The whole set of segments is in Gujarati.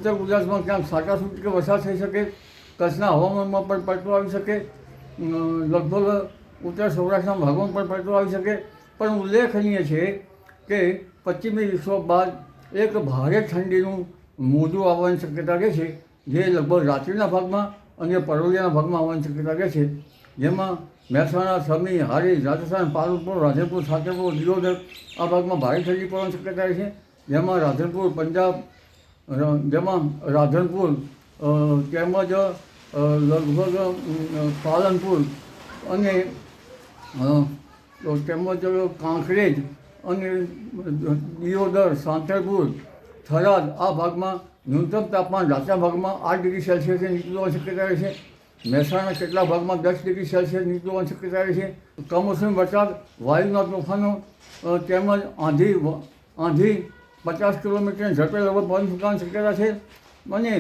ઉત્તર ગુજરાતમાં ક્યાંક છાંટાછૂટી કે વરસાદ થઈ શકે, કચ્છના હવામાનમાં પણ પલટો આવી શકે, લગભગ ઉત્તર સૌરાષ્ટ્રના ભાગોમાં પણ પલટો આવી શકે. પણ ઉલ્લેખનીય છે કે પશ્ચિમી વિક્ષોભ બાદ એક ભારે ઠંડીનું મોજું આવવાની શક્યતા રહે છે, જે લગભગ રાત્રિના ભાગમાં અને પરોલિયાના ભાગમાં આવવાની શક્યતા રહે છે. જેમાં મહેસાણા, સમી, હારી, રાજસ્થાન, પાલનપુર, રાધનપુર, છોટાઉદેપુર, દિયોદર આ ભાગમાં ભારે ઠંડી પડવાની શક્યતા રહે છે. જેમાં રાધનપુર પંજાબ, જેમાં રાધનપુર તેમજ લગભગ પાલનપુર અને તેમજ કાંકરેજ અને દિયોદર, સાંતરપુર, થરાદ આ ભાગમાં ન્યૂનતમ તાપમાન રાતના ભાગમાં 8 ડિગ્રી સેલ્સિયસથી નીચું હોવાની શક્યતા રહે છે. મહેસાણા કેટલાક ભાગમાં 10 ડિગ્રી સેલ્સિયસ નીચું હોવાની શક્યતા રહે છે. કમોસમી વરસાદ, વાયુના તોફાનો તેમજ આંધી 50 કિલોમીટરની ઝડપે લગભગ પવન ફૂંકાવાની શક્યતા છે. અને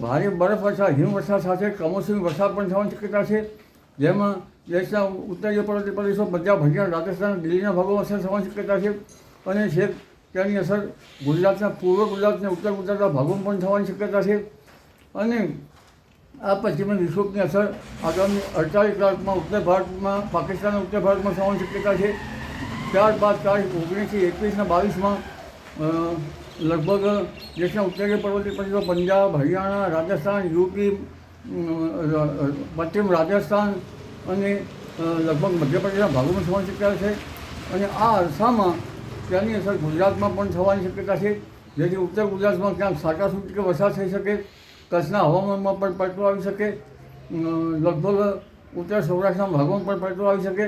ભારે બરફવર્ષા, હિમવર્ષા સાથે કમોસમી વરસાદ પણ થવાની શક્યતા છે. જેમાં દેશના ઉત્તરીય પર્વતીય પ્રદેશો, પંજાબ, હરિયાણા, રાજસ્થાન, દિલ્હીના ભાગોમાં અસર થવાની શક્યતા છે. અને છેક તેની અસર ગુજરાતના પૂર્વ ગુજરાત અને ઉત્તર ગુજરાતના ભાગોમાં પણ થવાની શક્યતા છે. અને આ પશ્ચિમી વિક્ષોભની અસર આગામી 48 કલાકમાં ઉત્તર ભારતમાં, પાકિસ્તાન અને ઉત્તર ભારતમાં થવાની શક્યતા છે. ત્યારબાદ તારીખ 19થી 21 અને 22માં લગભગ દેશના ઉત્તરીય પર્વતીય પ્રદેશો, પંજાબ, હરિયાણા, રાજસ્થાન, યુપી, પશ્ચિમ રાજસ્થાન અને લગભગ મધ્યપ્રદેશના ભાગોમાં થવાની શક્યતા છે. અને આ અરસામાં તેની અસર ગુજરાતમાં પણ થવાની શક્યતા છે, જેથી ઉત્તર ગુજરાતમાં ક્યાંક છાંટાછૂટી કે વરસાદ થઈ શકે, કચ્છના હવામાનમાં પણ પલટો આવી શકે, લગભગ ઉત્તર સૌરાષ્ટ્રના ભાગોમાં પણ પલટો આવી શકે.